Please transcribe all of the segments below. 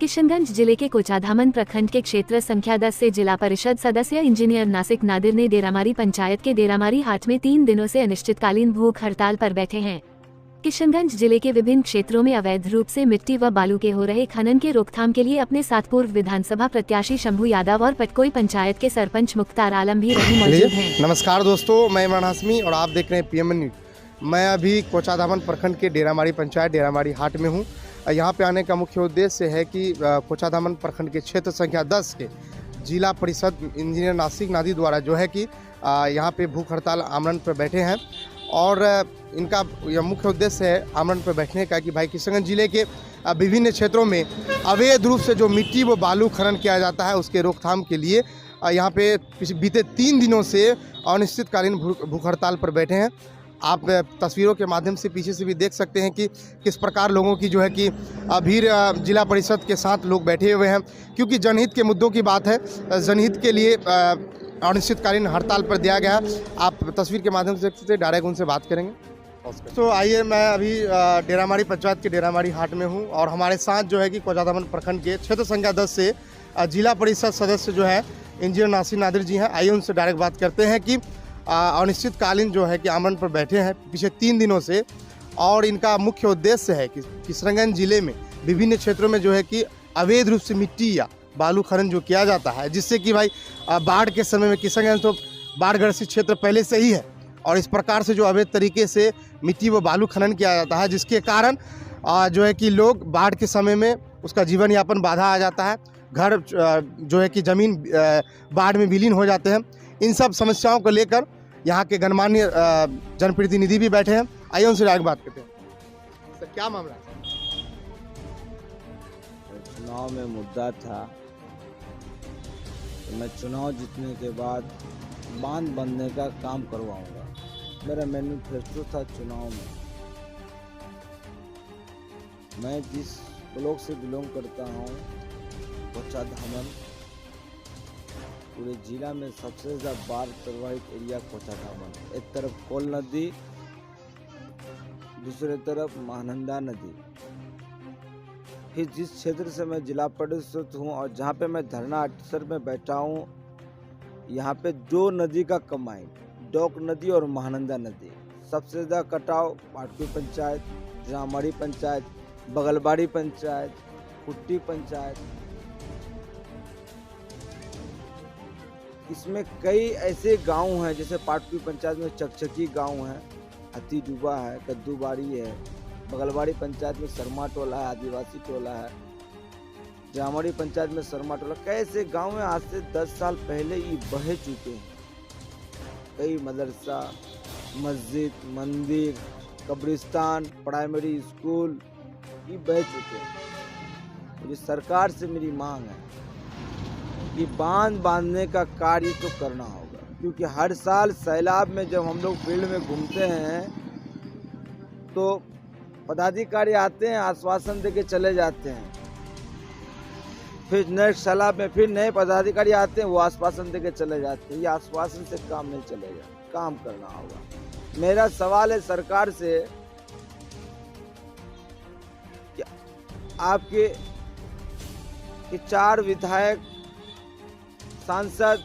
किशनगंज जिले के कोचाधामन प्रखंड के क्षेत्र संख्या 10 से जिला परिषद सदस्य इंजीनियर नासिक नादिर ने डेरामारी पंचायत के डेरामारी हाट में 3 दिनों से अनिश्चितकालीन भूख हड़ताल पर बैठे हैं। किशनगंज जिले के विभिन्न क्षेत्रों में अवैध रूप से मिट्टी व बालू के हो रहे खनन के रोकथाम के लिए अपने साथ पूर्व विधानसभा प्रत्याशी शंभू यादव और पटकोई पंचायत के सरपंच मुख्तार आलम भी रही मौजूद हैं। नमस्कार दोस्तों, मैं इमरान हाशमी और आप देख रहे हैं पीएमएन न्यूज। मैं अभी कोचाधामन प्रखंड के डेरामारी पंचायत डेरामारी हाट में हूँ। यहाँ पे आने का मुख्य उद्देश्य है कि कोचाधामन प्रखंड के क्षेत्र संख्या 10 के जिला परिषद इंजीनियर नासिक नादिर द्वारा जो है कि यहाँ पे भूख हड़ताल आमरण पर बैठे हैं और इनका यह मुख्य उद्देश्य है आमरण पर बैठने का कि भाई किशनगंज जिले के विभिन्न क्षेत्रों में अवैध रूप से जो मिट्टी व बालू खनन किया जाता है उसके रोकथाम के लिए यहाँ पे बीते 3 दिनों से अनिश्चितकालीन भूख हड़ताल पर बैठे हैं। आप तस्वीरों के माध्यम से पीछे से भी देख सकते हैं कि किस प्रकार लोगों की जो है कि भीड़ जिला परिषद के साथ लोग बैठे हुए हैं, क्योंकि जनहित के मुद्दों की बात है। जनहित के लिए अनिश्चितकालीन हड़ताल पर दिया गया। आप तस्वीर के माध्यम से डायरेक्ट उनसे बात करेंगे। तो आइए, मैं अभी डेरामारी पंचायत के डेरामारी हाट में हूँ और हमारे साथ जो है कि कोचाधामन प्रखंड के क्षेत्र संख्या 10 से जिला परिषद सदस्य जो है इंजीनियर नासिक नादिर जी हैं। आइए उनसे डायरेक्ट बात करते हैं कि अनिश्चितकालीन जो है कि आमरण पर बैठे हैं पिछले 3 दिनों से और इनका मुख्य उद्देश्य है कि किशनगंज जिले में विभिन्न क्षेत्रों में जो है कि अवैध रूप से मिट्टी या बालू खनन जो किया जाता है, जिससे कि भाई बाढ़ के समय में किशनगंज तो बाढ़ग्रस्त क्षेत्र पहले से ही है और इस प्रकार से जो अवैध तरीके से मिट्टी व बालू खनन किया जाता है, जिसके कारण जो है कि लोग बाढ़ के समय में उसका जीवन यापन बाधा आ जाता है, घर जो है कि ज़मीन बाढ़ में विलीन हो जाते हैं। इन सब समस्याओं को लेकर यहाँ के गणमान्य जनप्रतिनिधि भी बैठे हैं। आइए उनसे डायरेक्ट बात करते हैं। सर, क्या मामला है? चुनाव में मुद्दा था तो मैं चुनाव जीतने के बाद बांध बनने का काम करवाऊंगा। मेरा मैनिफेस्टो था चुनाव में। मैं जिस ब्लॉक से बिलोंग करता हूँ, कोचाधामन, पूरे जिला में सबसे ज़्यादा बाढ़ प्रभावित एरिया कोचाधामन। एक तरफ कोल नदी, दूसरे तरफ महानंदा नदी। फिर जिस क्षेत्र से मैं जिला परिषद हूँ और जहाँ पे मैं धरना अक्सर में बैठा हूँ, यहाँ पे 2 नदी का कमाई, डोक नदी और महानंदा नदी। सबसे ज़्यादा कटाव पाटकुई पंचायत, डेरामारी पंचायत, बगलबाड़ी पंचायत, कुट्टी पंचायत। इसमें कई ऐसे गांव हैं, जैसे पाटकुई पंचायत में चकचकी गांव है, हत्ती डूबा है, कद्दूबाड़ी है। बगलबाड़ी पंचायत में शर्मा टोला है, आदिवासी टोला है। डेरामारी पंचायत में शर्मा टोला। कैसे गांव में आज से 10 साल पहले ये बह चुके हैं। कई मदरसा, मस्जिद, मंदिर, कब्रिस्तान, प्राइमरी स्कूल ये बह चुके हैं। मुझे सरकार से मेरी मांग है कि बांध बांधने का कार्य तो करना होगा, क्योंकि हर साल सैलाब में जब हम लोग फील्ड में घूमते हैं तो पदाधिकारी आते हैं, आश्वासन देके चले जाते हैं। फिर नेक्स्ट सैलाब में फिर नए पदाधिकारी आते हैं, वो आश्वासन देके चले जाते हैं। ये आश्वासन से काम नहीं चलेगा, काम करना होगा। मेरा सवाल है सरकार से कि आपके 4 विधायक, सांसद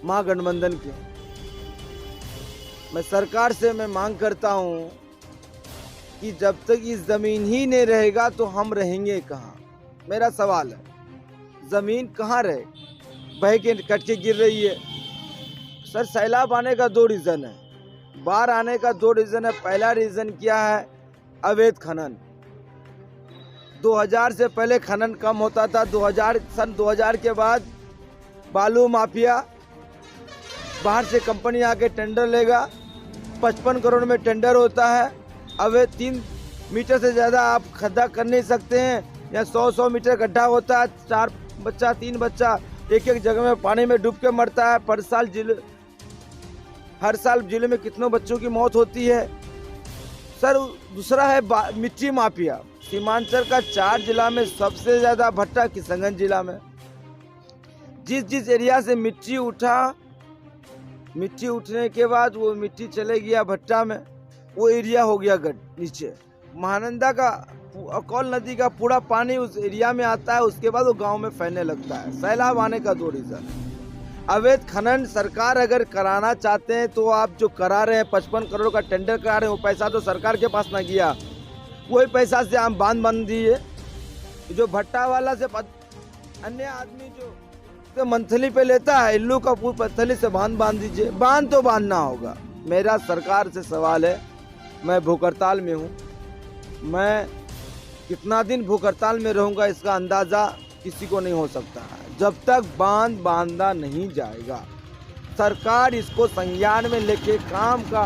महागठबंधन के, मैं सरकार से मैं मांग करता हूं कि जब तक ये जमीन ही नहीं रहेगा तो हम रहेंगे कहाँ। मेरा सवाल है, जमीन कहाँ रहे? बह के कट के गिर रही है। सर, सैलाब आने का 2 रीज़न है, बाढ़ आने का 2 रीज़न है। पहला रीज़न क्या है? अवैध खनन। 2000 से पहले खनन कम होता था। सन 2000 के बाद बालू माफिया बाहर से कंपनी आके टेंडर लेगा। 55 करोड़ में टेंडर होता है। अवैध 3 मीटर से ज़्यादा आप खड्डा कर नहीं सकते हैं। या 100 मीटर गड्ढा होता है। 4 बच्चा 3 बच्चा एक जगह में पानी में डूब के मरता है। हर साल जिले में कितनों बच्चों की मौत होती है। सर, दूसरा है मिट्टी माफिया। सीमांचल का 4 जिला में सबसे ज़्यादा भट्टा किशनगंज जिला में। जिस एरिया से मिट्टी उठने के बाद वो मिट्टी चले गया भट्टा में, वो एरिया हो गया नीचे। महानंदा का कौल नदी का पूरा पानी उस एरिया में आता है, उसके बाद वो गांव में फैलने लगता है। सैलाब आने का 2 रीजन। अवैध खनन सरकार अगर कराना चाहते हैं तो आप जो करा रहे हैं 55 करोड़ का टेंडर करा रहे हैं, वो पैसा तो सरकार के पास ना गया, वही पैसा से आप बांध बन दिए। जो भट्टा वाला से अन्य आदमी जो मंथली पे लेता है, इल्लू का पत्थली से बांध दीजिए। बांध तो बांधना होगा। मेरा सरकार से सवाल है, मैं भूख हड़ताल में हूँ, मैं कितना दिन भूख हड़ताल में रहूँगा इसका अंदाज़ा किसी को नहीं हो सकता है। जब तक बांध बांधा नहीं जाएगा, सरकार इसको संज्ञान में लेके काम का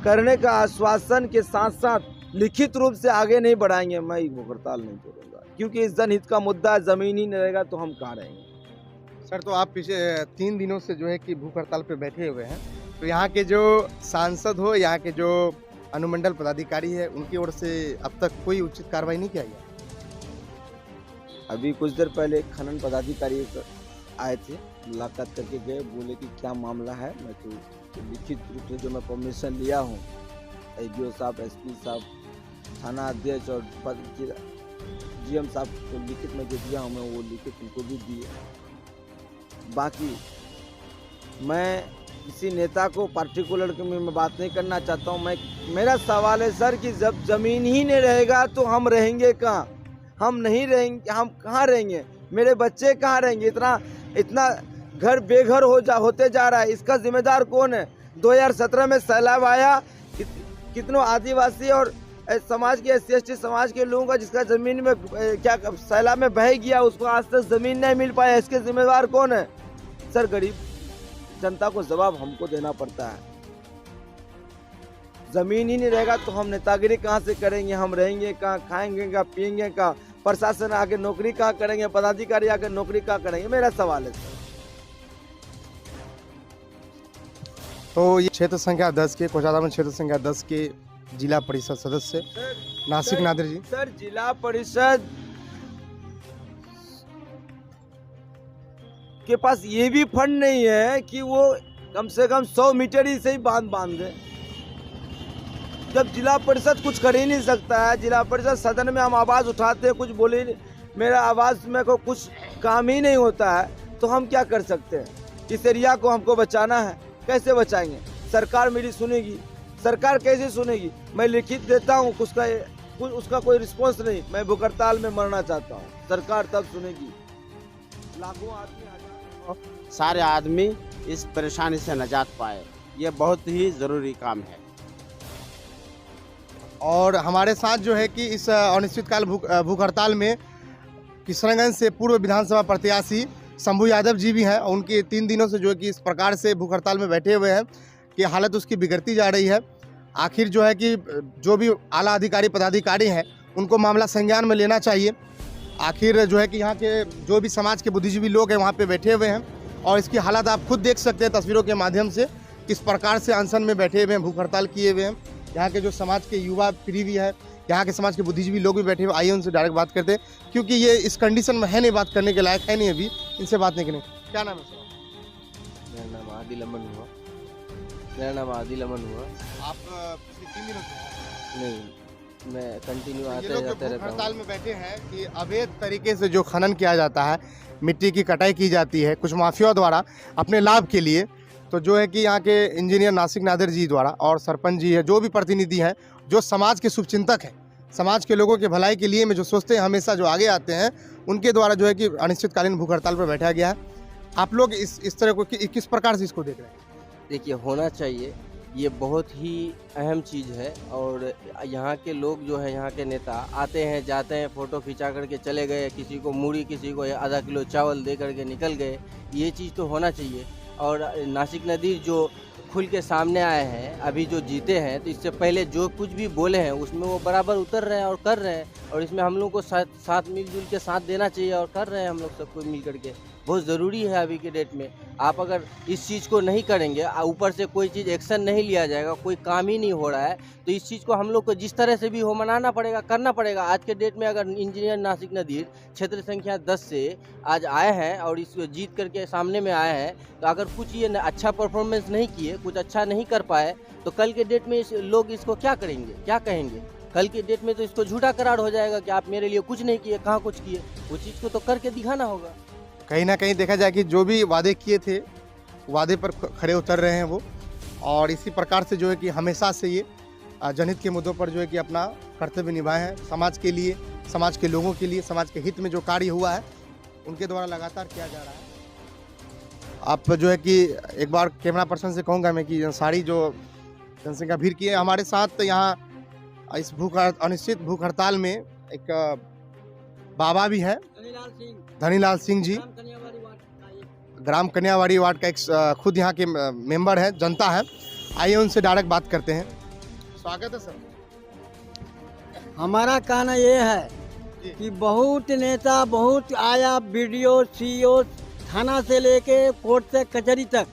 करने का आश्वासन के साथ साथ लिखित रूप से आगे नहीं बढ़ाएंगे, मैं भूख हड़ताल नहीं तोड़ूंगा। क्योंकि इस जनहित का मुद्दा जमीन ही नहीं रहेगा तो हम कहाँ रहेंगे। सर, तो आप पिछले 3 दिनों से जो है कि भूख हड़ताल पे बैठे हुए हैं, तो यहाँ के जो सांसद हो, यहाँ के जो अनुमंडल पदाधिकारी है, उनकी ओर से अब तक कोई उचित कार्रवाई नहीं किया गया? अभी कुछ देर पहले खनन पदाधिकारी आए थे, मुलाकात करके गए, बोले कि क्या मामला है। मैं तो लिखित रूप से जो मैं परमिशन लिया हूँ, ADO साहब, SP साहब, थाना अध्यक्ष और GM साहब को लिखित में जो दिया हूँ, मैं वो लिखित उनको भी दिए। बाकी मैं किसी नेता को पार्टिकुलर के में बात नहीं करना चाहता हूँ। मेरा सवाल है सर कि जब जमीन ही नहीं रहेगा तो हम रहेंगे कहाँ? हम नहीं रहेंगे, हम कहाँ रहेंगे? मेरे बच्चे कहाँ रहेंगे? इतना घर बेघर होते जा रहा है, इसका जिम्मेदार कौन है? 2017 में सैलाब आया, कितनों आदिवासी और समाज के SC/ST समाज के लोगों का जिसका जमीन में क्या सैलाब में बह गया, उसको आज तक जमीन नहीं मिल पाया। इसके जिम्मेदार कौन है? सर, गरीब जनता को जवाब हमको देना पड़ता है। जमीन ही नहीं रहेगा तो हम नेतागिरी कहाँ से करेंगे? हम रहेंगे कहाँ? खाएंगे कहाँ? पिएंगे कहाँ? प्रशासन आके नौकरी कहाँ करेंगे? पदाधिकारी आके नौकरी कहाँ करेंगे? मेरा सवाल है सर। तो ये क्षेत्र संख्या 10 के कोचाधामन क्षेत्र संख्या 10 के जिला परिषद सदस्य नासिक नादिर जी। सर, जिला परिषद के पास ये भी फंड नहीं है कि वो कम से कम 100 मीटर ही से ही बांध दे। जब जिला परिषद कुछ कर ही नहीं सकता है, जिला परिषद सदन में हम आवाज़ उठाते हैं, कुछ बोले, मेरा आवाज़ में को कुछ काम ही नहीं होता है, तो हम क्या कर सकते हैं? इस एरिया को हमको बचाना है, कैसे बचाएंगे? सरकार मेरी सुनेगी? सरकार कैसे सुनेगी? मैं लिखित देता हूँ, उसका कोई रिस्पॉन्स नहीं। मैं भूख हड़ताल में मरना चाहता हूँ, सरकार तब सुनेगी। लाखों आदमी, सारे आदमी इस परेशानी से निजात पाए, ये बहुत ही ज़रूरी काम है। और हमारे साथ जो है कि इस अनिश्चितकाल भूख हड़ताल में किशनगंज से पूर्व विधानसभा प्रत्याशी शंभू यादव जी भी हैं। उनके 3 दिनों से जो है कि इस प्रकार से भूख हड़ताल में बैठे हुए हैं कि हालत उसकी बिगड़ती जा रही है। आखिर जो है कि जो भी आला अधिकारी पदाधिकारी हैं, उनको मामला संज्ञान में लेना चाहिए। आखिर जो है कि यहाँ के जो भी समाज के बुद्धिजीवी लोग हैं वहाँ पे बैठे हुए हैं, और इसकी हालत आप खुद देख सकते हैं तस्वीरों के माध्यम से, किस प्रकार से अनशन में बैठे हुए हैं, भूख हड़ताल किए हुए हैं। यहाँ के जो समाज के युवा पीढ़ी भी है, यहाँ के समाज के बुद्धिजीवी लोग भी बैठे हुए। आइए उनसे डायरेक्ट बात करते हैं, क्योंकि ये इस कंडीशन में है नहीं, बात करने के लायक है नहीं, अभी इनसे बात नहीं करें। क्या नाम है सर? मेरा नाम आदिल अमन हुआ। आप पिछले 3 दिनों से? नहीं, मैं कंटिन्यू आते जाते रहता हूँ। हड़ताल में बैठे हैं कि अवैध तरीके से जो खनन किया जाता है, मिट्टी की कटाई की जाती है कुछ माफियाओं द्वारा अपने लाभ के लिए, तो जो है कि यहाँ के इंजीनियर नासिक नादिर जी द्वारा और सरपंच जी है, जो भी प्रतिनिधि हैं, जो समाज के शुभचिंतक हैं, समाज के लोगों के भलाई के लिए में जो सोचते हैं, हमेशा जो आगे आते हैं, उनके द्वारा जो है कि अनिश्चितकालीन भूख हड़ताल पर बैठा गया है। आप लोग इस तरह को किस प्रकार से इसको देख रहे हैं? देखिए, होना चाहिए, ये बहुत ही अहम चीज़ है। और यहाँ के लोग जो है, यहाँ के नेता आते हैं, जाते हैं, फ़ोटो खिंचा करके चले गए, किसी को मूढ़ी, किसी को आधा किलो चावल दे करके निकल गए। ये चीज़ तो होना चाहिए। और नासिक नादिर जो खुल के सामने आए हैं, अभी जो जीते हैं, तो इससे पहले जो कुछ भी बोले हैं उसमें वो बराबर उतर रहे हैं और कर रहे हैं। और इसमें हम लोग को साथ मिलजुल के साथ देना चाहिए, और कर रहे हैं हम लोग सबको मिल करके। बहुत ज़रूरी है अभी के डेट में। आप अगर इस चीज़ को नहीं करेंगे, ऊपर से कोई चीज़ एक्शन नहीं लिया जाएगा, कोई काम ही नहीं हो रहा है, तो इस चीज़ को हम लोग को जिस तरह से भी हो मनाना पड़ेगा, करना पड़ेगा। आज के डेट में अगर इंजीनियर नासिक नादिर क्षेत्र संख्या 10 से आज आए हैं और इसको जीत करके सामने में आए हैं, तो अगर कुछ ये अच्छा परफॉर्मेंस नहीं किए, कुछ अच्छा नहीं कर पाए, तो कल के डेट में लोग इसको क्या करेंगे, क्या कहेंगे? कल की डेट में तो इसको झूठा करार हो जाएगा कि आप मेरे लिए कुछ नहीं किए, कहाँ कुछ किए। वो चीज़ को तो करके दिखाना होगा। कहीं ना कहीं देखा जाए कि जो भी वादे किए थे वादे पर खड़े उतर रहे हैं वो, और इसी प्रकार से जो है कि हमेशा से ये जनहित के मुद्दों पर जो है कि अपना कर्तव्य निभाए हैं। समाज के लिए, समाज के लोगों के लिए, समाज के हित में जो कार्य हुआ है उनके द्वारा लगातार किया जा रहा है। आप जो है कि एक बार कैमरा पर्सन से कहूँगा मैं कि सारी जो जनसंख्या भीड़ की है हमारे साथ यहाँ इस अनिश्चित भूख हड़ताल में एक बाबा भी है, धनीलाल सिंह जी, ग्राम कन्यावाड़ी वार्ड का एक खुद यहाँ के मेंबर है, जनता है। आइए उनसे डायरेक्ट बात करते हैं। स्वागत है सर। हमारा कहना ये है कि बहुत नेता बहुत आया, वीडियो सीओ थाना से लेके कोर्ट से कचहरी तक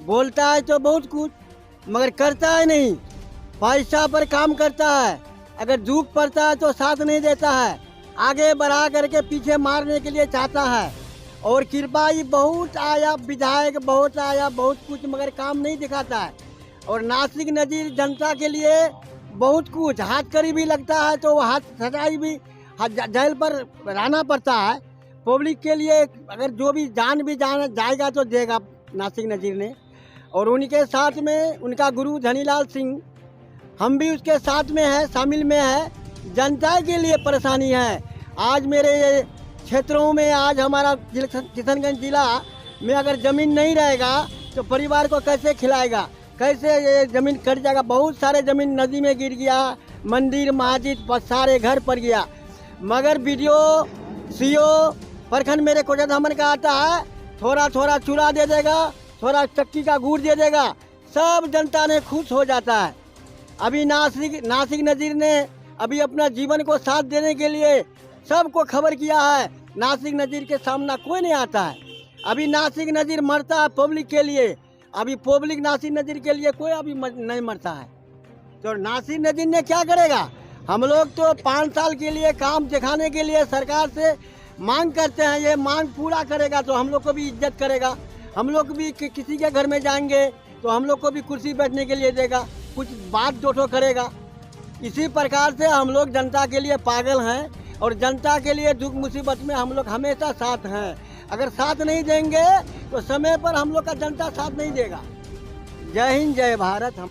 बोलता है तो बहुत कुछ, मगर करता है नहीं। पैसा पर काम करता है, अगर दुख पड़ता है तो साथ नहीं देता है, आगे बढ़ा करके पीछे मारने के लिए चाहता है। और कृपा ही बहुत आया, विधायक बहुत आया, बहुत कुछ, मगर काम नहीं दिखाता है। और नासिक नजीर जनता के लिए बहुत कुछ, हाथ करी भी लगता है तो हाथ सजाई भी, जेल पर रहना पड़ता है। पब्लिक के लिए अगर जो भी जान जाएगा तो देगा नासिक नजीर ने। और उनके साथ में उनका गुरु धनीलाल सिंह, हम भी उसके साथ में है, शामिल में है। जनता के लिए परेशानी है। आज मेरे ये क्षेत्रों में, आज हमारा किशनगंज जिला में अगर ज़मीन नहीं रहेगा तो परिवार को कैसे खिलाएगा, कैसे ये ज़मीन कट जाएगा। बहुत सारे ज़मीन नदी में गिर गया, मंदिर मस्जिद सारे घर पर गया, मगर वीडियो सीओ प्रखंड मेरे कोचाधामन का आता है, थोड़ा थोड़ा चूड़ा दे देगा, थोड़ा चक्की का गुड़ दे देगा, सब जनता ने खुश हो जाता है। अभी नासिक नजीर ने अभी अपना जीवन को साथ देने के लिए सबको खबर किया है। नासिक नजीर के सामना कोई नहीं आता है। अभी नासिक नजीर मरता है पब्लिक के लिए, अभी पब्लिक नासिक नजीर के लिए कोई अभी नहीं मरता है। तो नासिक नजीर ने क्या करेगा? हम लोग तो 5 साल के लिए काम दिखाने के लिए सरकार से मांग करते हैं, ये मांग पूरा करेगा तो हम लोग को भी इज्जत करेगा। हम लोग भी किसी के घर में जाएंगे तो हम लोग को भी कुर्सी बैठने के लिए देगा, कुछ बात दो करेगा। इसी प्रकार से हम लोग जनता के लिए पागल हैं और जनता के लिए दुख मुसीबत में हम लोग हमेशा साथ हैं। अगर साथ नहीं देंगे तो समय पर हम लोग का जनता साथ नहीं देगा। जय हिंद, जय भारत। हम